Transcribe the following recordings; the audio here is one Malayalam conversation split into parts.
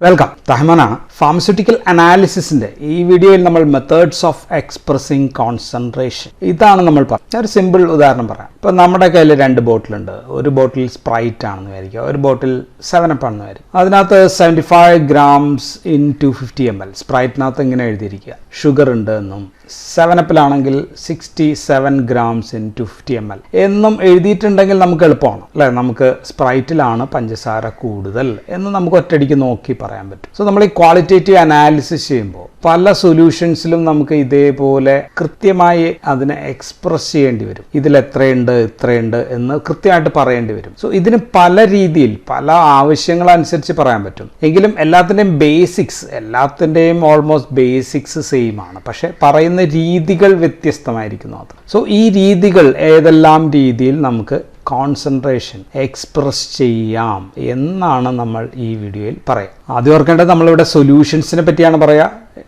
വെൽക്കം. തഹ്മനാണ്. ഫാർമസ്യൂട്ടിക്കൽ അനാലിസിസിന്റെ ഈ വീഡിയോയിൽ നമ്മൾ മെത്തേഡ്സ് ഓഫ് എക്സ്പ്രസിങ് കോൺസെൻട്രേഷൻ ഇതാണ് നമ്മൾ പറഞ്ഞത്. ഒരു സിമ്പിൾ ഉദാഹരണം പറയാം. ഇപ്പം നമ്മുടെ കയ്യിൽ 2 ബോട്ടിലുണ്ട്. ഒരു ബോട്ടിൽ സ്പ്രൈറ്റ് ആണെന്ന് വിചാരിക്കുക, ഒരു ബോട്ടിൽ 7up ആണെന്ന് വിചാരിക്കും. അതിനകത്ത് 75 grams in 250 ml. സ്പ്രൈറ്റിനകത്ത് ഇങ്ങനെ എഴുതിയിരിക്കുക ഷുഗർ ഉണ്ട് എന്നും 7upലാണെങ്കിൽ 67 grams in 250 ml എന്നും എഴുതിയിട്ടുണ്ടെങ്കിൽ നമുക്ക് എളുപ്പമാണ് അല്ലേ. നമുക്ക് സ്പ്രൈറ്റിലാണ് പഞ്ചസാര കൂടുതൽ എന്ന് നമുക്ക് ഒറ്റയടിക്ക് നോക്കി പറയാൻ പറ്റും. സോ നമ്മൾ ഈ ക്വാളിറ്റേറ്റീവ് അനാലിസിസ് ചെയ്യുമ്പോൾ പല സൊല്യൂഷൻസിലും നമുക്ക് ഇതേപോലെ കൃത്യമായി അതിനെ എക്സ്പ്രസ് ചെയ്യേണ്ടി വരും. ഇതിൽ എത്രയുണ്ട് ഇത്രയുണ്ട് എന്ന് കൃത്യമായിട്ട് പറയേണ്ടി വരും. സോ ഇതിന് പല രീതിയിൽ പല ആവശ്യങ്ങളനുസരിച്ച് പറയാൻ പറ്റും. എങ്കിലും എല്ലാത്തിൻ്റെയും ബേസിക്സ് ഓൾമോസ്റ്റ് ബേസിക്സ് സെയിം ആണ്. പക്ഷെ പറയുന്ന രീതികൾ വ്യത്യസ്തമായിരിക്കുന്നു. അത് സോ ഈ രീതികൾ ഏതെല്ലാം രീതിയിൽ നമുക്ക് കോൺസെൻട്രേഷൻ എക്സ്പ്രസ് ചെയ്യാം എന്നാണ് നമ്മൾ ഈ വീഡിയോയിൽ പറയാം. ആദ്യം ഓർക്കേണ്ടത് നമ്മളിവിടെ സൊല്യൂഷൻസിനെ പറ്റിയാണ് പറയുക.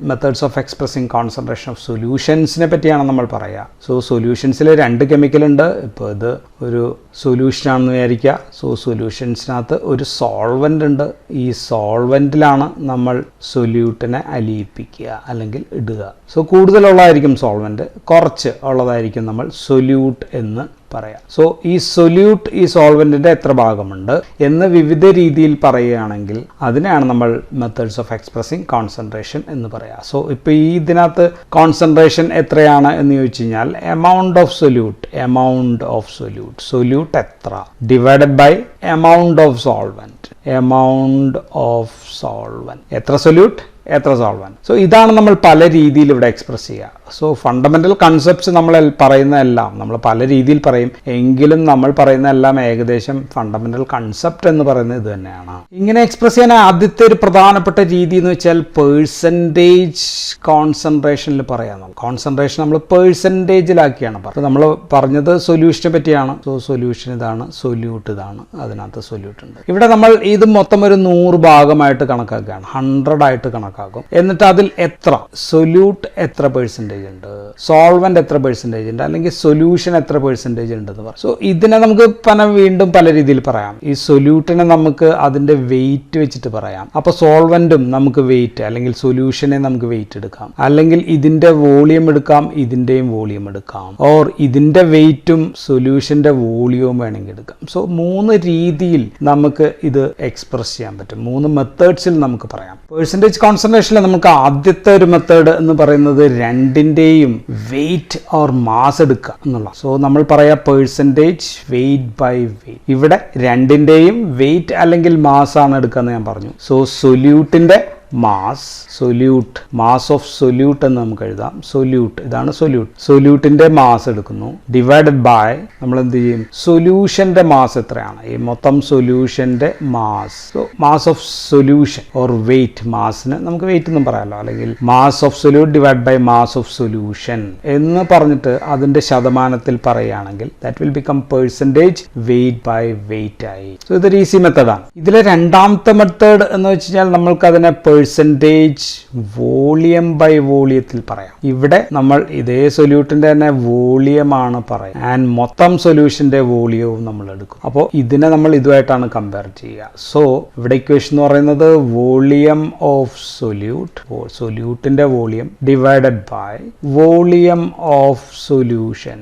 Methods of expressing concentration of സൊല്യൂഷൻസിനെ പറ്റിയാണ് നമ്മൾ പറയുക. സോ സൊല്യൂഷൻസിൽ 2 കെമിക്കൽ ഉണ്ട്. ഇപ്പോൾ ഇത് ഒരു സൊല്യൂഷനാണെന്ന് വിചാരിക്കുക. സോ സൊല്യൂഷൻസിനകത്ത് ഒരു സോൾവൻ്റ് ഉണ്ട്. ഈ സോൾവൻറ്റിലാണ് നമ്മൾ സൊല്യൂട്ടിനെ അലിയിപ്പിക്കുക അല്ലെങ്കിൽ ഇടുക. സോ കൂടുതലുള്ളതായിരിക്കും സോൾവൻറ്റ്, കുറച്ച് ഉള്ളതായിരിക്കും നമ്മൾ സൊല്യൂട്ട് എന്ന് പറയാം. സോ ഈ സൊല്യൂട്ട് ഈ സോൾവെന്റിന്റെ എത്ര ഭാഗമുണ്ട് എന്ന് വിവിധ രീതിയിൽ പറയുകയാണെങ്കിൽ അതിനെയാണ് നമ്മൾ മെത്തേഡ്സ് ഓഫ് എക്സ്പ്രസിങ് കോൺസെൻട്രേഷൻ എന്ന് പറയാം. സോ ഇപ്പോൾ ഈ ഇതിനകത്ത് കോൺസെൻട്രേഷൻ എത്രയാണ് എന്ന് ചോദിച്ചു കഴിഞ്ഞാൽ എമൗണ്ട് ഓഫ് സൊല്യൂട്ട് എത്ര divided by amount of solvent എത്ര സൊല്യൂട്ട് എത്ര സോൾവെന്റ്. സോ ഇതാണ് നമ്മൾ പല രീതിയിൽ ഇവിടെ എക്സ്പ്രസ് ചെയ്യുക. സോ ഫണ്ടമെന്റൽ കൺസെപ്റ്റ്സ് നമ്മൾ പറയുന്നതെല്ലാം നമ്മൾ പല രീതിയിൽ പറയും. എങ്കിലും നമ്മൾ പറയുന്നതെല്ലാം ഏകദേശം ഫണ്ടമെന്റൽ കൺസെപ്റ്റ് എന്ന് പറയുന്നത് ഇത് തന്നെയാണ്. ഇങ്ങനെ എക്സ്പ്രസ് ചെയ്യാൻ ആദ്യത്തെ ഒരു പ്രധാനപ്പെട്ട രീതി എന്ന് വെച്ചാൽ പേഴ്സൻറ്റേജ് കോൺസെൻട്രേഷനിൽ പറയാം. കോൺസെൻട്രേഷൻ നമ്മൾ പേഴ്സൻറ്റേജിലാക്കിയാണ് പറഞ്ഞത്. നമ്മൾ പറഞ്ഞത് സൊല്യൂഷനെ പറ്റിയാണ്. സോ സൊല്യൂഷൻ ഇതാണ്, സൊല്യൂട്ട് ഇതാണ്, അതിനകത്ത് സൊല്യൂട്ട് ഉണ്ട്. ഇവിടെ നമ്മൾ ഇത് മൊത്തം ഒരു 100 ഭാഗമായിട്ട് കണക്കാക്കുകയാണ്, 100 ആയിട്ട് കണക്കാക്കും. എന്നിട്ട് അതിൽ എത്ര സൊല്യൂട്ട് എത്ര പെർസെൻറ്റേജ് ഉണ്ട്, സോൾവെന്റ് എത്ര പെർസെൻറ്റേജ് ഉണ്ട്, അല്ലെങ്കിൽ സൊല്യൂഷൻ എത്ര പെർസെൻറ്റേജ് ഉണ്ടെന്ന് പറയും. സോ ഇതിനെ നമുക്ക് വീണ്ടും പല രീതിയിൽ പറയാം. ഈ സൊല്യൂട്ടിനെ നമുക്ക് അതിന്റെ വെയിറ്റ് വെച്ചിട്ട് പറയാം. അപ്പൊ സോൾവെന്റും നമുക്ക് വെയിറ്റ് അല്ലെങ്കിൽ സൊല്യൂഷനെ നമുക്ക് വെയിറ്റ് എടുക്കാം, അല്ലെങ്കിൽ ഇതിന്റെ വോളിയം എടുക്കാം, ഇതിന്റെയും വോളിയം എടുക്കാം, ഓർ ഇതിന്റെ വെയിറ്റും സൊല്യൂഷന്റെ വോളിയവും വേണമെങ്കിൽ എടുക്കാം. സോ 3 രീതിയിൽ നമുക്ക് ഇത് എക്സ്പ്രസ് ചെയ്യാൻ പറ്റും. 3 മെത്തേഡ്സിൽ നമുക്ക് പറയാം. പെർസെൻറ്റേജ് കോൺസെൻട്രേഷനിൽ നമുക്ക് ആദ്യത്തെ ഒരു മെത്തേഡ് എന്ന് പറയുന്നത് രണ്ടിൻ്റെയും വെയിറ്റ് ഓർ മാസ് എടുക്കുക എന്നുള്ള. സോ നമ്മൾ പറയാം പെർസെൻറ്റേജ് വെയിറ്റ് ബൈ വെയിറ്റ്. ഇവിടെ രണ്ടിൻ്റെയും വെയിറ്റ് അല്ലെങ്കിൽ മാസ് ആണ് എടുക്കുക എന്ന് ഞാൻ പറഞ്ഞു. സോ സൊല്യൂട്ടിന്റെ മാസ് ഓഫ് സൊല്യൂട്ട് എന്ന് നമുക്ക് എഴുതാം. ഇതാണ് സൊല്യൂട്ടിന്റെ മാസ് എടുക്കുന്നു ഡിവൈഡഡ് ബൈ നമ്മൾ എന്ത് ചെയ്യും, സൊല്യൂഷന്റെ മാസ് എത്രയാണ്, ഈ മൊത്തം സൊല്യൂഷന്റെ mass. So mass of solution or weight, മാസിന് നമുക്ക് വെയിറ്റ് എന്നും പറയാമല്ലോ, അല്ലെങ്കിൽ mass of solute divide by mass of solution എന്ന് പറഞ്ഞിട്ട് അതിന്റെ ശതമാനത്തിൽ പറയുകയാണെങ്കിൽ that will become percentage weight by weight ആയി. സോ ഇതൊരു ഈസി മെത്തേഡാണ്. ഇതിലെ രണ്ടാമത്തെ മെത്തേഡ് എന്ന് വെച്ച് കഴിഞ്ഞാൽ നമ്മൾക്ക് അതിനെ പെർസെൻറ്റേജ് വോളിയം ബൈ വോളിയത്തിൽ പറയാം. ഇവിടെ നമ്മൾ ഇതേ സൊല്യൂട്ടിന്റെ തന്നെ വോളിയമാണ് പറയുക ആൻഡ് മൊത്തം സൊല്യൂഷന്റെ വോളിയവും നമ്മൾ എടുക്കും. അപ്പോൾ ഇതിനെ നമ്മൾ ഇതുമായിട്ടാണ് കമ്പയർ ചെയ്യുക. സോ ഇവിടെ ഇക്വേഷൻ എന്ന് പറയുന്നത് വോളിയം ഓഫ് സൊല്യൂട്ടിന്റെ volume divided by volume of solution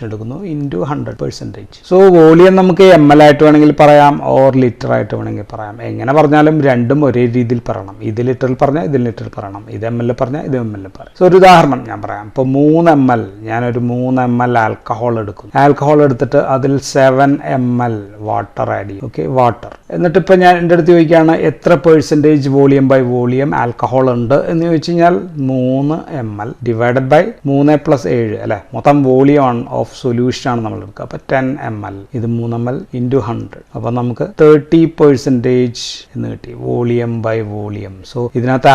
എടുക്കുന്നു ഇൻറ്റു 100%. സോ വോളിയം നമുക്ക് ml ആയിട്ട് വേണമെങ്കിൽ പറയാം, ഓർ ലിറ്റർ ആയിട്ട് വേണമെങ്കിൽ പറയാം. എങ്ങനെ പറഞ്ഞാലും രണ്ടും ഒരേ രീതിയിൽ പറയണം. ഇത് ലിറ്ററിൽ പറഞ്ഞാൽ ഇത് ലിറ്ററിൽ പറയണം, ഇത് ml പറഞ്ഞാൽ ഇത് ml പറയാം. സോ ഒരു ഉദാഹരണം ഞാൻ പറയാം. ഇപ്പോൾ 3 ml, ഞാനൊരു 3 ml ആൽക്കഹോൾ എടുക്കും. ആൽക്കഹോൾ എടുത്തിട്ട് അതിൽ 7 ml വാട്ടർ ആഡ് ചെയ്യും. Okay, water. എന്നിട്ട് ഇപ്പോൾ ഞാൻ എൻ്റെ അടുത്ത് ചോദിക്കുകയാണ് എത്ര percentage volume by volume alcohol ഉണ്ട് എന്ന് ചോദിച്ചു കഴിഞ്ഞാൽ 3 ml ഡിവൈഡഡ് ബൈ 3 + 7 അല്ലെ, മൊത്തം വോളിയം ഓഫ് സൊല്യൂഷൻ ആണ് നമ്മൾ എടുക്കുക. അപ്പോൾ 10 ml, ഇത് 3 ml ഇൻറ്റു 100. അപ്പോൾ നമുക്ക് 30% എന്ന് കിട്ടി volume volume by volume. So ഇതിനകത്ത്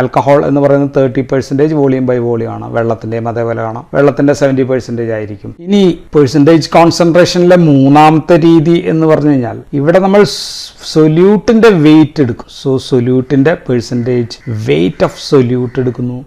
ആൽക്കഹോൾ എന്ന് പറയുന്നത് 30% വോളിയം ബൈ വോളിയം ആണ്. വെള്ളത്തിന്റെയും അതേപോലെ കാണാം. വെള്ളത്തിന്റെ 70% ആയിരിക്കും. ഇനി പെർസെൻറ്റേജ് കോൺസെൻട്രേഷനിലെ മൂന്നാമത്തെ രീതി എന്ന് പറഞ്ഞു കഴിഞ്ഞാൽ ഇവിടെ നമ്മൾ സൊല്യൂട്ടിന്റെ വെയിറ്റ് എടുക്കും. സോ സൊല്യൂട്ടിന്റെ പെർസെൻറ്റേജ് വെയിറ്റ് ഓഫ് സൊല്യൂട്ട് എടുക്കുന്നു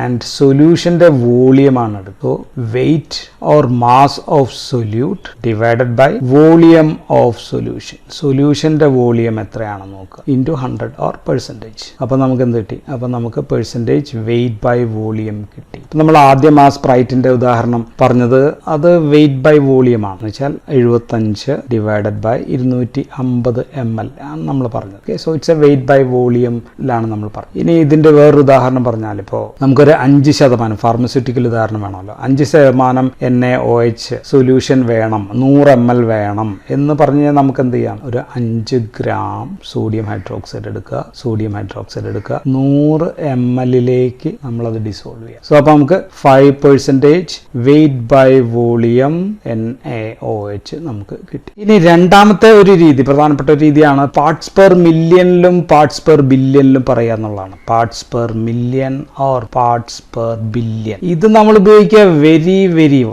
ആൻഡ് സൊല്യൂഷന്റെ വോളിയമാണ് എടുക്കുന്നത്. So weight or mass of solute divided by volume of solution. സൊല്യൂഷന്റെ വോളിയം എത്രയാണെന്ന് നോക്കുക ഇൻറ്റു 100 ഓർ പെർസെൻറ്റേജ്. അപ്പോൾ നമുക്ക് എന്ത് കിട്ടി? അപ്പോൾ നമുക്ക് പെർസെൻറ്റേജ് വെയിറ്റ് ബൈ വോളിയം കിട്ടി. നമ്മൾ ആദ്യം ആ സ്പ്രൈറ്റിന്റെ ഉദാഹരണം പറഞ്ഞത് അത് വെയിറ്റ് ബൈ വോളിയം ആണ്. എന്ന് വെച്ചാൽ 75 ഡിവൈഡഡ് ബൈ 250 ml ആണ് നമ്മൾ പറഞ്ഞത്. Okay, so it's a weight by വോളിയമിലാണ് നമ്മൾ പറഞ്ഞത്. ഇനി ഇതിന്റെ വേറൊരു ഉദാഹരണം പറഞ്ഞാൽ ഇപ്പോൾ നമുക്കൊരു 5% ഫാർമസ്യൂട്ടിക്കൽ ഉദാഹരണം വേണമല്ലോ. 5% NaOH സൊല്യൂഷൻ വേണം, 100 ml വേണം എന്ന് പറഞ്ഞാൽ നമുക്ക് എന്ത് ചെയ്യാം? ഒരു 5 ഗ്രാം സോഡിയം ഹൈഡ്രോക്സൈഡ് എടുക്കുക. 100 ml നമ്മളത് ഡിസോൾവ് ചെയ്യാം. സോ അപ്പോൾ നമുക്ക് 5% വെയിറ്റ് ബൈ വോളിയം NaOH നമുക്ക് കിട്ടി. ഇനി രണ്ടാമത്തെ ഒരു രീതി, പ്രധാനപ്പെട്ട ഒരു രീതിയാണ് പാർട്സ് പെർ മില്യണിലും പാർട്സ് പെർ ബില്യണിലും പറയുക എന്നുള്ളതാണ്. Parts per million or parts per billion. ഇത് നമ്മൾ ഉപയോഗിക്കുക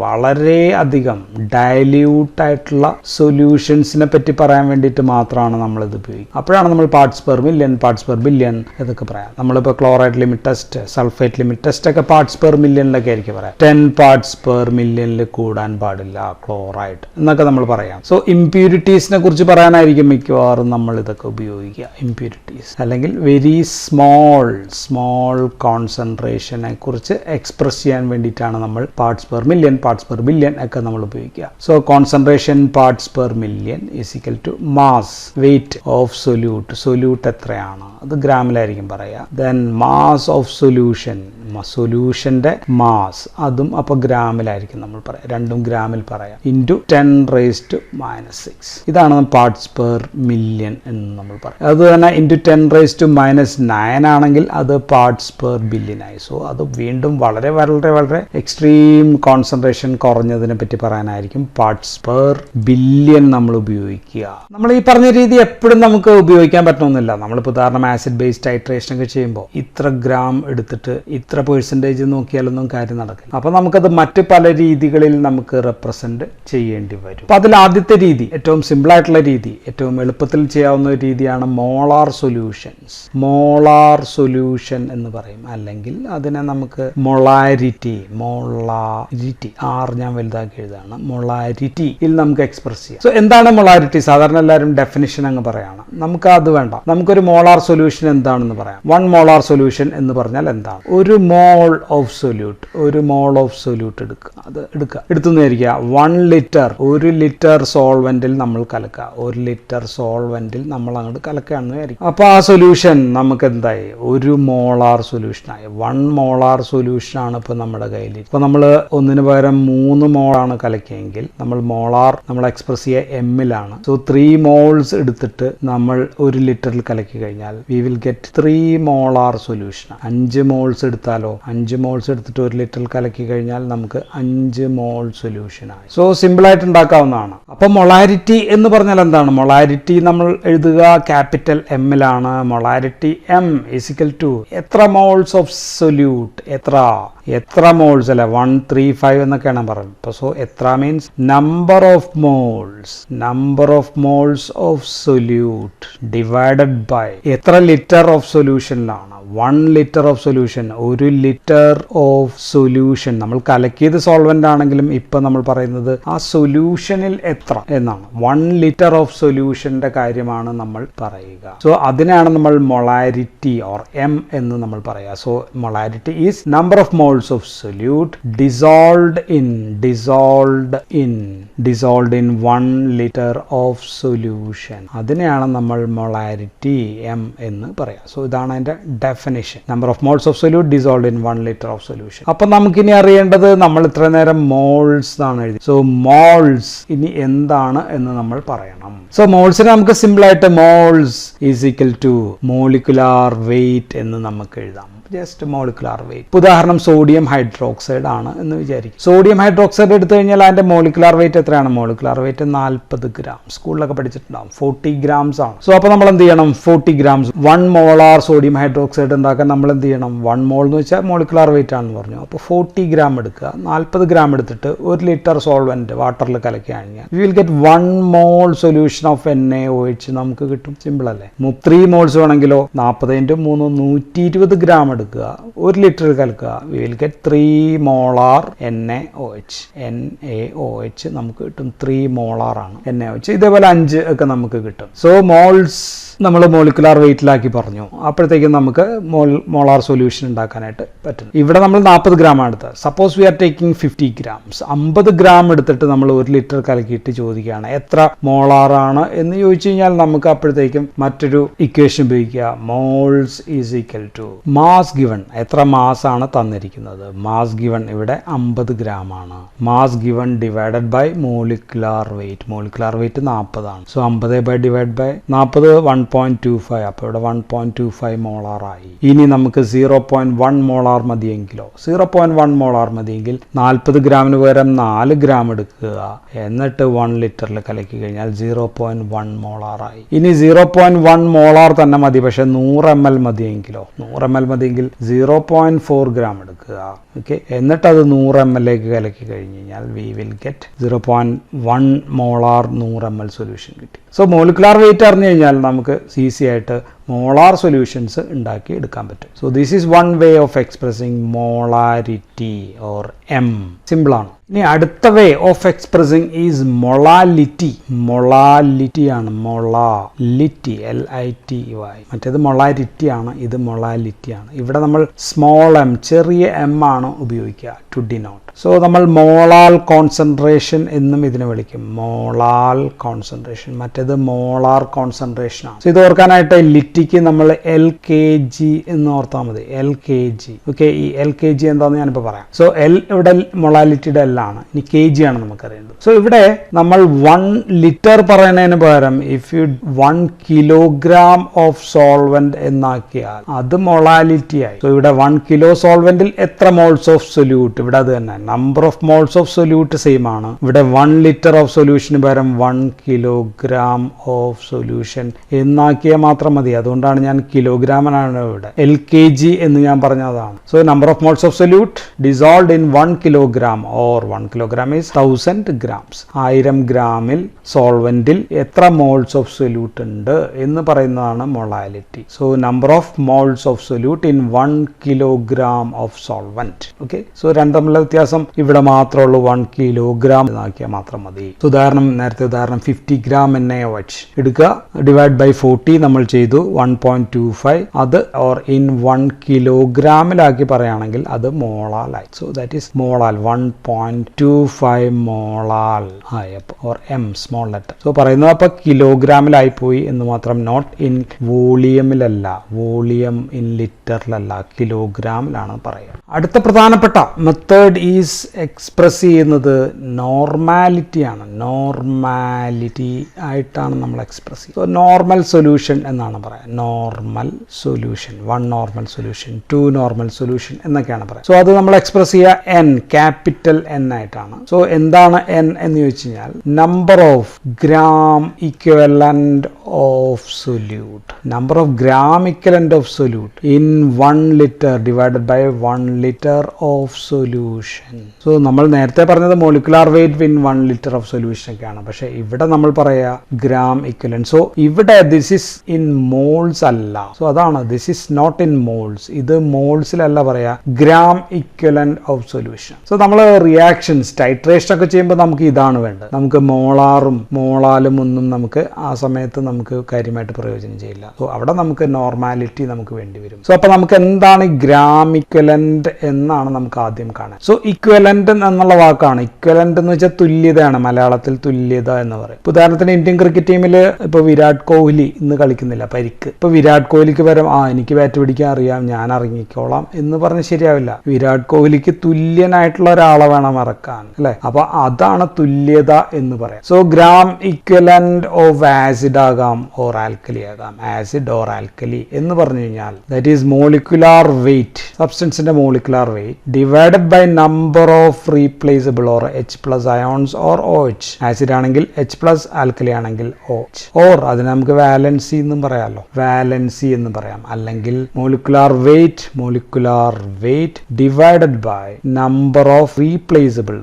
വളരെ അധികം ഡയല്യൂട്ട് ആയിട്ടുള്ള സൊല്യൂഷൻസിനെ പറ്റി പറയാൻ വേണ്ടിയിട്ട് മാത്രമാണ് നമ്മൾ ഇത് ഉപയോഗിക്കുക. അപ്പോഴാണ് നമ്മൾ parts per million, parts per billion ഇതൊക്കെ പറയാം. നമ്മളിപ്പോൾ chloride limit test, sulphate limit test ഒക്കെ പാർട്സ് പെർ മില്യണിലൊക്കെ ആയിരിക്കും പറയാം. 10 പാർട്സ് പെർ മില്യണിൽ കൂടാൻ പാടില്ല ക്ലോറൈഡ് എന്നൊക്കെ നമ്മൾ പറയാം. സോ ഇംപ്യൂരിറ്റീസിനെ കുറിച്ച് പറയാനായിരിക്കും മിക്കവാറും നമ്മൾ ഇതൊക്കെ ഉപയോഗിക്കുക. ഇംപ്യൂരിറ്റീസ് അല്ലെങ്കിൽ വെരി സ്മോൾ കോൺസെൻട്രേഷനെ കുറിച്ച് എക്സ്പ്രസ് ചെയ്യാൻ വേണ്ടിയിട്ടാണ് നമ്മൾ parts per million, parts per billion ഒക്കെ നമ്മൾ ഉപയോഗിക്കുക. So concentration parts per million is equal to mass weight of solute എത്രയാണ് അത് ഗ്രാമിലായിരിക്കും പറയാം. ദെൻ മാസ് ഓഫ് സൊല്യൂഷന്റെ മാസ് അതും അപ്പോൾ ഗ്രാമിലായിരിക്കും നമ്മൾ പറയാം. രണ്ടും ഗ്രാമിൽ പറയാം. ഇൻറ്റു 10⁻⁻6 ഇതാണ് പാർട്സ് പെർ മില്യൺ എന്ന് നമ്മൾ പറയും. അത് തന്നെ ഇൻറ്റു 10⁻⁹ ആണെങ്കിൽ അത് പാർട്സ് പെർ ബില്യൺ ആയി. സോ അത് വീണ്ടും വളരെ എക്സ്ട്രീം കോൺസെൻട്രേഷൻ കുറഞ്ഞതിനെ പറ്റി പറയാനായിരിക്കും പാർട്സ് പെർ ബില്യൺ നമ്മൾ ഉപയോഗിക്കുക. നമ്മൾ ഈ പറഞ്ഞ രീതി എപ്പോഴും നമുക്ക് ഉപയോഗിക്കാൻ പറ്റണമെന്നില്ല. നമ്മളിപ്പോൾ ഉദാഹരണം ആസിഡ് ബേസ്ഡ് ടൈട്രേഷൻ ഒക്കെ ചെയ്യുമ്പോൾ ഇത്ര ഗ്രാം എടുത്തിട്ട് ഇത്ര പെർസെൻറ്റേജ് നോക്കിയാലൊന്നും കാര്യം നടക്കില്ല. അപ്പോൾ നമുക്കത് മറ്റ് പല രീതികളിൽ നമുക്ക് റെപ്രസെന്റ് ചെയ്യേണ്ടി വരും. അപ്പോൾ അതിൽ ആദ്യത്തെ രീതി, ഏറ്റവും സിമ്പിൾ ആയിട്ടുള്ള രീതി, ഏറ്റവും എളുപ്പത്തിൽ ചെയ്യാവുന്ന ഒരു രീതിയാണ് മോളാർ സൊല്യൂഷൻ എന്ന് പറയും. അല്ലെങ്കിൽ അതിനെ നമുക്ക് മൊളാരിറ്റി ഞാൻ വലുതാക്കി എഴുതാണ്. മൊളാരിറ്റിയിൽ നമുക്ക് എക്സ്പ്രസ് ചെയ്യാം. സോ എന്താണ് മൊളാരിറ്റി? സാധാരണ എല്ലാവരും ഡെഫിനിഷൻ അങ്ങ് പറയാണ്. നമുക്ക് അത് വേണ്ട. നമുക്കൊരു മോളാർ സൊല്യൂഷൻ എന്താണെന്ന് പറയാം. 1 മോളാർ സൊല്യൂഷൻ എന്ന് പറഞ്ഞാൽ എന്താണ്? ഒരു മോൾ ഓഫ് സൊല്യൂട്ട് എടുത്തുന്നിരിക്കുക. 1 ലിറ്റർ, 1 ലിറ്റർ സോൾവെന്റിൽ നമ്മൾ കലക്കുക. 1 ലിറ്റർ സോൾവെന്റിൽ നമ്മൾ അങ്ങോട്ട് കലക്കുകയാണെന്ന് വിചാരിക്കും. അപ്പോൾ ആ സൊല്യൂഷൻ നമുക്ക് എന്തായി? 1 മോളാർ സൊല്യൂഷനായി. 1 മോളാർ സൊല്യൂഷനാണ് ഇപ്പോൾ നമ്മുടെ കയ്യിൽ. ഇപ്പോൾ നമ്മൾ ഒന്നിന് പകരം 3 മോളാണ് കലക്കിയെങ്കിൽ നമ്മൾ എക്സ്പ്രസ് ചെയ്യുക എമ്മിലാണ്. സോ 3 മോൾസ് എടുത്തിട്ട് നമ്മൾ 1 ലിറ്ററിൽ കലക്കി കഴിഞ്ഞാൽ we will get 3 molar solution. 5 moles എടുത്താലോ? 5 മോൾസ് എടുത്തിട്ട് 1 ലിറ്ററിൽ കലക്കി കഴിഞ്ഞാൽ നമുക്ക് 5 മോൾ സൊല്യൂഷൻ ആയി. സോ സിമ്പിൾ ആയിട്ട് ഉണ്ടാക്കാവുന്നതാണ്. അപ്പോൾ മൊളാരിറ്റി എന്ന് പറഞ്ഞാൽ എന്താണ്? മൊളാരിറ്റി നമ്മൾ എഴുതുക ക്യാപിറ്റൽ എമ്മിലാണ്. Molarity M is equal to എത്ര മോൾസ് ഓഫ് സൊല്യൂട്ട്, എത്ര മോൾസ് അല്ലെ, 135 എന്നൊക്കെയാണ് പറയുന്നത്. സോ എത്ര means number of moles of solute divided by എത്ര ലിറ്റർ ഓഫ് സൊല്യൂഷനിലാണ്. 1 litre of solution, 1 litre of solution. നമ്മൾ കലക്കിയത് സോൾവെന്റ് ആണെങ്കിലും ഇപ്പൊ നമ്മൾ പറയുന്നത് ആ സൊല്യൂഷനിൽ എത്ര എന്നാണ്. 1 ലിറ്റർ ഓഫ് സൊല്യൂഷന്റെ കാര്യമാണ് നമ്മൾ പറയുക. സോ അതിനാണ് നമ്മൾ മൊളാരിറ്റി ഓർ എം എന്ന് നമ്മൾ പറയുക. So molarity is number of moles of solute dissolved in 1 litre of solution. അതിനെയാണ് നമ്മൾ മൊളാരിറ്റി എം എന്ന് പറയാം. സോ ഇതാണ് അതിന്റെ definition. Number of moles of solute dissolved in 1 litre of solution. അപ്പൊ നമുക്കിനി അറിയേണ്ടത്, നമ്മൾ ഇത്ര നേരം മോൾസ് ആണ് എഴുതി. സോ മോൾസ് ഇനി എന്താണ് എന്ന് നമ്മൾ പറയണം. സോ മോൾസിനെ നമുക്ക് സിമ്പിൾ ആയിട്ട് moles is equal to molecular weight എന്ന് നമുക്ക് എഴുതാം. Just molecular weight. ഉദാഹരണം സോഡിയം ഹൈഡ്രോക്സൈഡ് ആണ് എന്ന് വിചാരിക്കും. സോഡിയം ഹൈഡ്രോക്സൈഡ് എടുത്തു കഴിഞ്ഞാൽ അതിന്റെ മോളിക്കുലാർ വെയിറ്റ് എത്രയാണ്? Molecular weight 40 gram. സ്കൂളിലൊക്കെ പഠിച്ചിട്ടുണ്ടാവും. 40 ഗ്രാംസ് ആണ്. സോ അപ്പോൾ നമ്മൾ എന്ത് ചെയ്യണം? 40 ഗ്രാംസ് 1 മോളാർ സോഡിയം ഹൈഡ്രോക്സൈഡ് ഉണ്ടാക്കാൻ നമ്മൾ എന്ത് ചെയ്യണം? 1 മോൾ എന്ന് വെച്ചാൽ മോളിക്കുലാർ വെയിറ്റ് ആണെന്ന് പറഞ്ഞു. അപ്പോൾ 40 ഗ്രാം എടുക്കുക. 40 ഗ്രാം എടുത്തിട്ട് 1 ലിറ്റർ സോൾവെന്റ് വാട്ടറിൽ കലക്കി കഴിഞ്ഞാൽ you will get 1 mole solution of NaOH നമുക്ക് കിട്ടും. സിമ്പിൾ അല്ലേ? 3 മോൾസ് വേണമെങ്കിലോ 40 × 3 120 ഗ്രാം എടുക്കുക. 1 ലിറ്റർ കലക്കുക. We will get 3 molar NaOH. NaOH നമുക്ക് കിട്ടും. 3 മോളാർ ആണ് NaOH. ഇതേപോലെ 5 ഒക്കെ നമുക്ക് കിട്ടും. സോ മോൾസ് നമ്മൾ മോളിക്കുലാർ വെയിറ്റിലാക്കി പറഞ്ഞു. അപ്പോഴത്തേക്കും നമുക്ക് മോളാർ സൊല്യൂഷൻ ഉണ്ടാക്കാനായിട്ട് പറ്റും. ഇവിടെ നമ്മൾ 40 ഗ്രാം ആണ് എടുത്തത്. Suppose V are taking 50 grams. 50 gram എടുത്തിട്ട് നമ്മൾ 1 ലിറ്റർ കലക്കിയിട്ട് ചോദിക്കുകയാണ് എത്ര മോളാർ ആണ് എന്ന് ചോദിച്ചു കഴിഞ്ഞാൽ നമുക്ക് അപ്പോഴത്തേക്കും മറ്റൊരു ഇക്വേഷൻ ഉപയോഗിക്കുക. Moles is equal to mass given. എത്ര മാസ് ആണ് തന്നിരിക്കുന്നത്? മാസ് ഗിവൺ ഇവിടെ 50 ഗ്രാം ആണ്. Mass given divided by molecular weight. Molecular weight 40 ആണ്. So 50 divide by 40 1.25. അപ്പോൾ ഇവിടെ 1.25 മോളാർ ആയി. ഇനി നമുക്ക് 0.1 മോളാർ മതിയെങ്കിലോ? 0.1 മോളാർ മതിയെങ്കിൽ 40 ഗ്രാമിന് പകരം 4 ഗ്രാം എടുക്കുക. എന്നിട്ട് 1 ലിറ്ററിൽ കലക്കി കഴിഞ്ഞാൽ 0.1 മോളാർ ആയി. ഇനി 0.1 മോളാർ തന്നെ മതി. പക്ഷെ 100 ml മതിയെങ്കിലോ? 100 ml മതിയെങ്കിൽ 0.4 ഗ്രാം എടുക്കുക. ഓക്കെ, എന്നിട്ട് അത് 100 ml കലക്കി കഴിഞ്ഞ് കഴിഞ്ഞാൽ we will get 0.1 molar 100 ml solution കിട്ടി. സോ മോളിക്കുലാർ വെയിറ്റ് അറിഞ്ഞു കഴിഞ്ഞാൽ നമുക്ക് ഈസി ആയിട്ട് മോളാർ സൊല്യൂഷൻസ് ഉണ്ടാക്കി എടുക്കാൻ പറ്റും. So this is one way of expressing molarity or M. Simple ആണ്. ഇനി അടുത്ത way of expressing is molality. Molality ആണ്. Molality LITY. മറ്റേത് മൊളാരിറ്റി ആണ്, ഇത് മൊളാലിറ്റി ആണ്. ഇവിടെ നമ്മൾ സ്മോൾ m ചെറിയ m ആണ് ഉപയോഗിക്കുക ടു ഡിനോട്ട്. സോ നമ്മൾ മോളാൽ കോൺസെൻട്രേഷൻ എന്നും ഇതിനെ വിളിക്കും. Molal concentration. മറ്റേത് മോളാർ കോൺസെൻട്രേഷൻ ആണ്. സോ ഇത് ഓർക്കാനായിട്ട് ലിറ്റിക്ക് നമ്മൾ LKG എന്ന് ഓർത്താൽ മതി. LKG. ഓക്കെ, ഈ LKG എന്താണെന്ന് ഞാനിപ്പോൾ പറയാം. സോ L ഇവിടെ മൊളാലിറ്റിയുടെ L ആണ്. ഇനി KG ആണ് നമുക്കറിയേണ്ടത്. സോ ഇവിടെ നമ്മൾ 1 ലിറ്റർ പറയുന്നതിന് പകരം if you 1 kilogram of solvent എന്നാക്കിയാൽ അത് മൊളാലിറ്റി ആയി. സോ ഇവിടെ 1 കിലോ സോൾവെന്റിൽ എത്ര മോൾസ് ഓഫ് സൊല്യൂട്ട്? ഇവിടെ അത് തന്നെ number of moles of solute same ആണ്. ഇവിടെ 1 ലിറ്റർ ഓഫ് സൊല്യൂഷന് പകരം 1 കിലോഗ്രാം ഓഫ് സൊല്യൂഷൻ എന്നാക്കിയാൽ മാത്രം മതി. അതുകൊണ്ടാണ് ഞാൻ കിലോഗ്രാമിനാണ് ഇവിടെ LKG എന്ന് ഞാൻ പറഞ്ഞതാണ്. So number of moles of solute dissolved in 1 kilogram or 1 kilogram is 1000 grams. 1000 ഗ്രാമിൽ സോൾവെന്റിൽ എത്ര മോൾസ് ഓഫ് സൊല്യൂട്ട് ഉണ്ട് എന്ന് പറയുന്നതാണ് molality. So number of moles of solute in 1 kilogram of solvent. Okay, so രണ്ടും തമ്മിലുള്ള വ്യത്യാസം ഇവിടെ മാത്രമേ ഉള്ളൂ. 1 കിലോഗ്രാം എന്നാക്കിയാൽ മാത്രം മതി. നേരത്തെ ഉദാഹരണം 50 ഗ്രാം NaOH എടുക്കുക. ഡിവൈഡ് ബൈ 40 നമ്മൾ ചെയ്തു. 1.25 അത് ഓർ ഇൻ 1 കിലോഗ്രാമിലാക്കി പറയുകയാണെങ്കിൽ അത് മോളാലായി. So that is molal. 1.25 molal ആയപ്പോൾ or M small letter. So പറയുന്നത് അപ്പോൾ കിലോഗ്രാമിലായി പോയി എന്ന് മാത്രം. നോട്ട് ഇൻ വോളിയമിലല്ല, വോളിയം ഇൻ ലിറ്ററിലല്ല, കിലോഗ്രാമിലാണ് പറയുക. അടുത്ത പ്രധാനപ്പെട്ട മെത്തേഡ് ഈസ് എക്സ്പ്രസ് ചെയ്യുന്നത് നോർമാലിറ്റി ആണ്. നോർമാലിറ്റി ആയിട്ടാണ് നമ്മൾ എക്സ്പ്രസ് ചെയ്യുന്നത്. സോ നോർമൽ സൊല്യൂഷൻ എന്നാണ് പറയുക. Normal solution, 1 normal solution, 2 normal solution എന്നൊക്കെയാണ് പറയുക. സോ അത് നമ്മൾ എക്സ്പ്രസ് ചെയ്യുക N, ക്യാപിറ്റൽ N ആയിട്ടാണ്. സോ എന്താണ് N എന്ന് ചോദിച്ചു കഴിഞ്ഞാൽ number of gram equivalent of solute. Number of gram equivalent of solute in 1 litre divided by 1 litre of solution. So നമ്മൾ നേരത്തെ പറഞ്ഞത് molecular weight in 1 litre of solution ഒക്കെയാണ്. പക്ഷെ ഇവിടെ നമ്മൾ പറയാ ഗ്രാം ഇക്വലന്റ്. സോ ഇവിടെ ദിസ് ഇസ് ഇൻ മോൾസ് അല്ല. സോ അതാണ് this is not in moles. ഇത് മോൾസിലല്ല പറയാ, gram equivalent of solution. So നമ്മൾ റിയാക്ഷൻസ് ടൈട്രേഷൻ ഒക്കെ ചെയ്യുമ്പോൾ നമുക്ക് ഇതാണ് വേണ്ടത്. നമുക്ക് മോളാറും മോളാലും ഒന്നും നമുക്ക് ആ സമയത്ത് നമുക്ക് കാര്യമായിട്ട് പ്രയോജനം ചെയ്യില്ല. സോ അവിടെ നമുക്ക് നോർമാലിറ്റി നമുക്ക് വേണ്ടി വരും. സോ അപ്പൊ നമുക്ക് എന്താണ് ഗ്രാം ഇക്വലന്റ് എന്നാണ് നമുക്ക് ആദ്യം കാണാൻ. സോ ഇക്വലന്റ് എന്നുള്ള വാക്കാണ്. ഇക്വലന്റ് എന്ന് വെച്ചാൽ തുല്യതയാണ്. മലയാളത്തിൽ തുല്യത എന്ന് പറയും. ഉദാഹരണത്തിന് ഇന്ത്യൻ ക്രിക്കറ്റ് ടീമിൽ ഇപ്പോൾ വിരാട് കോഹ്ലി ഇന്ന് കളിക്കുന്നില്ല, പരിക്ക് ലൈക്ക്. ഇപ്പൊ വിരാട് കോഹ്ലിക്ക് പകരം എനിക്ക് ബാറ്റ് പിടിക്കാൻ അറിയാം, ഞാൻ ഇറങ്ങിക്കോളാം എന്ന് പറഞ്ഞ് ശരിയാവില്ല. വിരാട് കോഹ്ലിക്ക് തുല്യനായിട്ടുള്ള ഒരാളെ വേണം ഇറക്കാൻ, അല്ലെ? അപ്പൊ അതാണ് തുല്യത എന്ന് പറയാം. So gram equivalent of acid ആകാം ഓർ ആൽക്കലി ആകാം, ആസിഡ് ഓർ ആൽക്കലി എന്ന് പറഞ്ഞു കഴിഞ്ഞാൽ ദാറ്റ് ഈസ് മോളിക്കുലാർ വെയിറ്റ്, സബ്സ്റ്റൻസിന്റെ molecular weight divided by number of replaceable or H+ ions or OH. Acid ആണെങ്കിൽ H+, ആൽക്കലി ആണെങ്കിൽ OH. ഓർ അതിന് നമുക്ക് വാലൻസി എന്നും പറയാമല്ലോ, വാലൻസി എന്ന് പറയാം. അല്ലെങ്കിൽ molecular weight divided by number of replaceable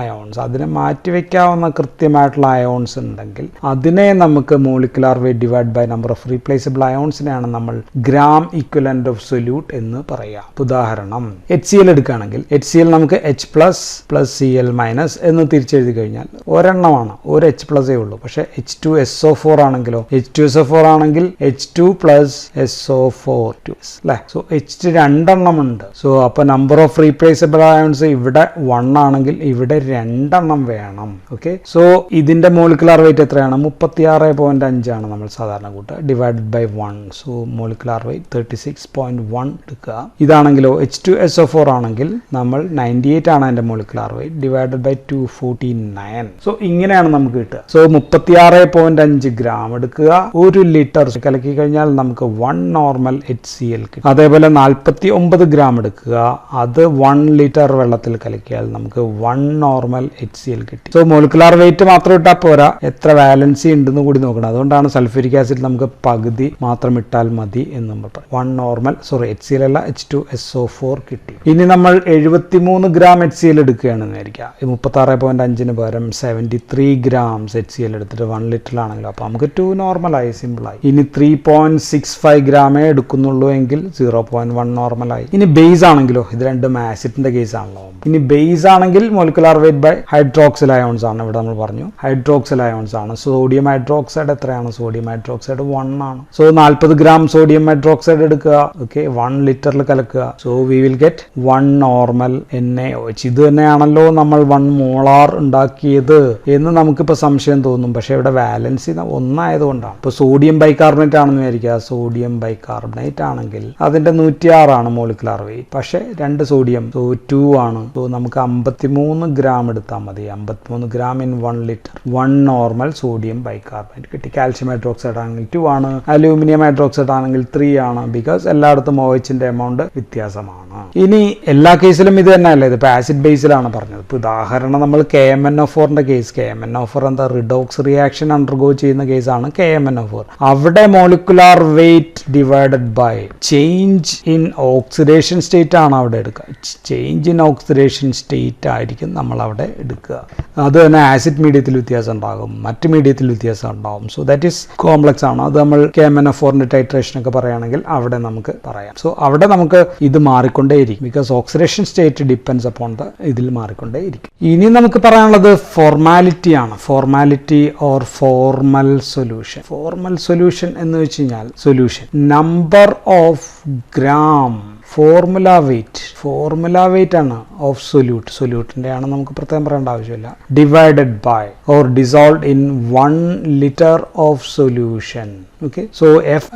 ions. അതിനെ മാറ്റിവെക്കാവുന്ന കൃത്യമായിട്ടുള്ള അയോൺസ് ഉണ്ടെങ്കിൽ അതിനെ നമുക്ക് molecular weight divide by number of replaceable അയോൺസിനെയാണ് നമ്മൾ ഗ്രാം ഇക്വലന്റ് ഓഫ് സൊല്യൂട്ട് എന്ന് പറയാം. ഉദാഹരണം HCl എടുക്കുകയാണെങ്കിൽ HCl നമുക്ക് H+ + Cl- എന്ന് തിരിച്ചെഴുതി കഴിഞ്ഞാൽ ഒരെണ്ണമാണ്, ഒരു H+ ഉള്ളൂ. പക്ഷെ H2SO4 ആണെങ്കിലോ, H2SO4 ആണെങ്കിൽ H2 + SO4 അല്ലെ? സോ H രണ്ടെണ്ണം ഉണ്ട്. സോ അപ്പൊ നമ്പർ ഓഫ് റീപ്ലേസബിൾ അയോൺസ് ഇവിടെ 1 ആണെങ്കിൽ ഇവിടെ 2 എണ്ണം വേണം. ഓക്കെ, സോ ഇതിന്റെ മോളിക്കുലാർ വെയിറ്റ് എത്രയാണ്? 36.5 ആണ് നമ്മൾ സാധാരണ കൂട്ടുക, divided by 1. So molecular weight 36.1 എടുക്കുക. ഇതാണെങ്കിലോ H2SO4 ആണെങ്കിൽ നമ്മൾ 98 ആണ് അതിന്റെ molecular weight, divided by 249. So ഇങ്ങനെയാണ് നമുക്ക് കിട്ടുക. സോ 36.5 ഗ്രാം എടുക്കുക, 1 ലിറ്റർ കലക്കി കഴിഞ്ഞാൽ നമുക്ക് 1 നോർമൽ HCl കിട്ടും. അതേപോലെ 49 ഗ്രാം എടുക്കുക, അത് 1 ലിറ്റർ വെള്ളത്തിൽ കലക്കിയാൽ നമുക്ക് 1 നോർമൽ HCl കിട്ടി. സോ മോളിക്കുലാർ വെയിറ്റ് മാത്രം ഇട്ടാൽ പോരാ, എത്ര വാലൻസി ഉണ്ടെന്ന് കൂടി നോക്കണം. അതുകൊണ്ടാണ് സൾഫ്യൂരിക് ആസിഡ് നമുക്ക് പകുതി മാത്രം ഇട്ടാൽ മതി എന്ന് നമ്മൾ പറയും. 1 നോർമൽ HCl അല്ല, H2SO4 കിട്ടി. ഇനി നമ്മൾ 73 ഗ്രാം HCl എടുക്കുകയാണെന്ന് വിചാരിക്കുക. 36.5 പകരം 73 ഗ്രാംസ് HCl എടുത്തിട്ട് 1 ലിറ്ററിലാണെങ്കിലും അപ്പോൾ നമുക്ക് 2 നോർമലായി, സിമ്പിളായി. ഇനി 3.65 ഗ്രാമേ എടുക്കുന്നുള്ളൂ എങ്കിൽ 0.1 നോർമലായി. ഇനി ബേസ് ആണെങ്കിലോ, ഇത് രണ്ടും ആസിഡിന്റെ കേസ് ആണല്ലോ. ഇനി ബേസ് ആണെങ്കിൽ molecular weight by hydroxyl ions ആണ്. ഇവിടെ നമ്മൾ പറഞ്ഞു ഹൈഡ്രോക്സിൽ അയോൺസ് ആണ്. സോഡിയം ഹൈഡ്രോക്സൈഡ് എത്രയാണ്? സോഡിയം ഹൈഡ്രോക്സൈഡ് 1 ആണ്. സോ 40 ഗ്രാം സോഡിയം ഹൈഡ്രോക്സൈഡ് എടുക്കുക. ഓക്കെ, 1 ലിറ്ററിൽ കലക്കുക. So we will get 1 normal NaOH. ഇത് തന്നെയാണല്ലോ നമ്മൾ 1 മോളാർ ഉണ്ടാക്കിയത് എന്ന് നമുക്കിപ്പോൾ സംശയം തോന്നും. പക്ഷെ ഇവിടെ വാലൻസി 1 ആയതുകൊണ്ടാണ്. ഇപ്പോൾ സോഡിയം ബൈകാർബണേറ്റ് ആണെന്ന് വിചാരിക്കുക. സോഡിയം ബൈകാർബണേറ്റ് ആണെങ്കിൽ അതിന്റെ 106 ആണ് മോളിക്കുലാർ വെയിറ്റ്. പക്ഷെ 2 സോഡിയം 2 ആണ്. സോ നമുക്ക് 53 ഗ്രാം എടുത്താൽ മതി. 53 gram in 1 litre 1 normal sodium bicarbonate കിട്ടി. കാൽഷ്യം ഹൈഡ്രോക്സൈഡ് ആണെങ്കിൽ 2 ആണ്, അലൂമിനിയം ഹൈഡ്രോക്സൈഡ് ആണെങ്കിൽ 3 ആണ്. ബിക്കോസ് എല്ലായിടത്തും OHന്റെ എമൗണ്ട് വ്യത്യാസമാണ്. ഇനി എല്ലാ കേസിലും ഇത് തന്നെയല്ലേ, ഇതിപ്പോൾ ആസിഡ് ബേസിലാണ് പറഞ്ഞത്. ഇപ്പോൾ ഉദാഹരണം നമ്മൾ KMnO4ന്റെ കേസ്, KMnO4 എന്താ റിഡോക്സ് റിയാക്ഷൻ അണ്ടർഗോ ചെയ്യുന്ന കേസാണ് KMnO4. അവിടെ molecular weight divided by change in oxidation state ആണ് അവിടെ എടുക്കുക. ചേഞ്ച് ഇൻ ഓക്സിഡേഷൻ സ്റ്റേറ്റ് ആയിരിക്കും നമ്മൾ അവിടെ എടുക്കുക. അത് തന്നെ ആസിഡ് മീഡിയത്തിൽ വ്യത്യാസം ഉണ്ടാകും, മറ്റ് മീഡിയത്തിൽ വ്യത്യാസം ഉണ്ടാകും. സോ ദാറ്റ് ഈസ് കോംപ്ലക്സ് ആണ്. അത് നമ്മൾ KMnO4ന്റെ ടൈട്രേഷൻ ഒക്കെ പറയുകയാണെങ്കിൽ അവിടെ നമുക്ക് പറയാം. സോ അവിടെ നമുക്ക് ഇത് മാറിക്കൊണ്ടേയിരിക്കും, because oxidation state depends upon ഇതിൽ മാറിക്കൊണ്ടേയിരിക്കും. ഇനി നമുക്ക് പറയാനുള്ളത് ഫോർമാലിറ്റി ആണ്. Formality or formal solution. Formal solution എന്ന് വെച്ച് കഴിഞ്ഞാൽ solution number of gram formula weight ആണ് ഓഫ് സൊല്യൂട്ടിന്റെ ആണ്, നമുക്ക് പ്രത്യേകം പറയേണ്ട ആവശ്യമില്ല. Divided by or dissolved in 1 litre of solution. Okay, so F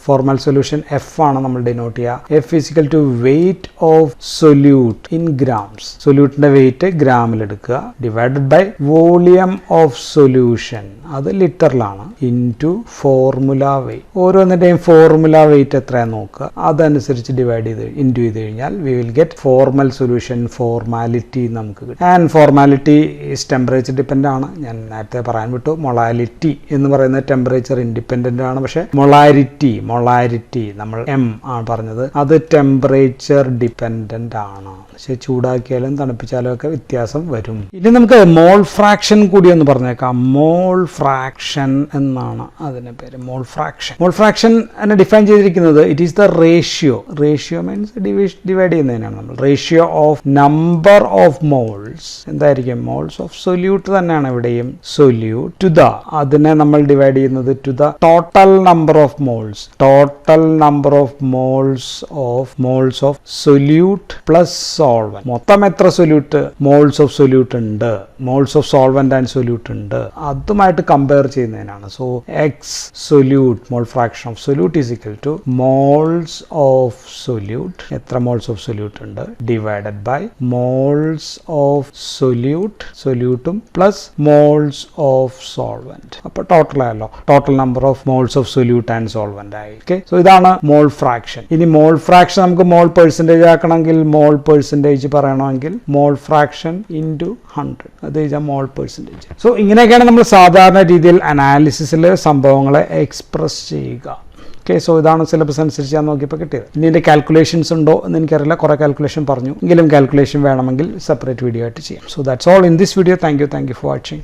formal solution F ആണ് നമ്മൾ ഡിനോട്ട് ചെയ്യുക. F equal to weight of solute in grams. സൊല്യൂട്ടിന്റെ വെയിറ്റ് ഗ്രാമിൽ എടുക്കുക, divided by volume of solution, അത് ലിറ്ററിലാണ്, ഇൻറ്റു ഫോർമുല വെയിറ്റ്. ഓരോന്നിന്റെയും ഫോർമുല വെയിറ്റ് എത്രയാണെന്ന് നോക്കുക, അതനുസരിച്ച് ഡിവൈഡ് ചെയ്ത് ഇൻറ്റു ചെയ്ത് കഴിഞ്ഞാൽ we will get formal solution. Formality നമുക്ക് കിട്ടും. And formality is temperature depend ആണ്. ഞാൻ നേരത്തെ പറയാൻ വിട്ടു, മൊളാലിറ്റി എന്ന് പറയുന്നത് ടെമ്പറേച്ചർ ഇൻഡിപെൻഡന്റ് ആണ്. പക്ഷെ മൊളാരിറ്റി നമ്മൾ M ആണ് പറഞ്ഞത്, അത് ടെമ്പറേച്ചർ ഡിപ്പെൻഡന്റ് ആണ്. പക്ഷെ ചൂടാക്കിയാലും തണുപ്പിച്ചാലും ഒക്കെ വ്യത്യാസം വരും. ഇനി നമുക്ക് മോൾ ഫ്രാക്ഷൻ കൂടി ഒന്ന് പറഞ്ഞേക്കാം. മോൾ ഫ്രാക്ഷൻ എന്നാണ് അതിന്റെ പേര്. മോൾ ഫ്രാക്ഷൻ എന്നെ ഡിഫൈൻ ചെയ്തിരിക്കുന്നത് it is the ratio means divide ചെയ്യുന്നതിനാണ് നമ്മൾ. Ratio of number of moles എന്തായിരിക്കും? മോൾസ് ഓഫ് സൊല്യൂട്ട് തന്നെയാണ് ഇവിടെയും. സൊല്യൂട്ട് ടു ദ, അതിനെ നമ്മൾ ഡിവൈഡ് ചെയ്യുന്നത് to the total total number of moles of solute plus solvent. മൊത്തം എത്ര സൊല്യൂട്ട് മോൾസ് ഓഫ് സൊല്യൂട്ട് ഉണ്ട്, moles of solvent and solute ഉണ്ട്, അതുമായിട്ട് കമ്പയർ ചെയ്യുന്നതിനാണ്. So x solute mole fraction of solute is equal to moles of solute, എത്ര മോൾസ് ഓഫ് സൊല്യൂട്ട് ഉണ്ട്, ഡിവൈഡഡ് ബൈ മോൾസ് ഓഫ് സൊല്യൂട്ടും പ്ലസ് മോൾസ് ഓഫ് സോൾവെന്റ്. അപ്പൊ ടോട്ടൽ ആയല്ലോ, total number of moles of solute and solvent ആയി. ഓക്കെ, സോ ഇതാണ് മോൾ ഫ്രാക്ഷൻ. ഇനി മോൾ ഫ്രാക്ഷൻ നമുക്ക് മോൾ പെർസെൻറ്റേജ് ആക്കണമെങ്കിൽ, മോൾ പെർസെൻറ്റേജ് പറയണമെങ്കിൽ മോൾ ഫ്രാക്ഷൻ ഇൻറ്റു 100, അത് കഴിഞ്ഞാൽ മോൾ പെർസെൻറ്റേജ്. സോ ഇങ്ങനെയൊക്കെയാണ് നമ്മൾ സാധാരണ രീതിയിൽ അനാലിസിസിൽ സംഭവങ്ങളെ എക്സ്പ്രസ് ചെയ്യുക. ഓക്കെ, സോ ഇതാണ് സിലബസ് അനുസരിച്ച് ഞാൻ നോക്കിയപ്പോൾ കിട്ടിയത്. ഇനി ഇതിൻ്റെ കാൽക്കുലേഷൻസ് ഉണ്ടോ എന്ന് എനിക്കറിയില്ല, കുറേ കാൽക്കുലേഷൻ പറഞ്ഞു, എങ്കിലും കാൽക്കുലേഷൻ വേണമെങ്കിൽ സെപ്പറേറ്റ് വീഡിയോ ആയിട്ട് ചെയ്യാം. So that's all in this video. Thank you for watching.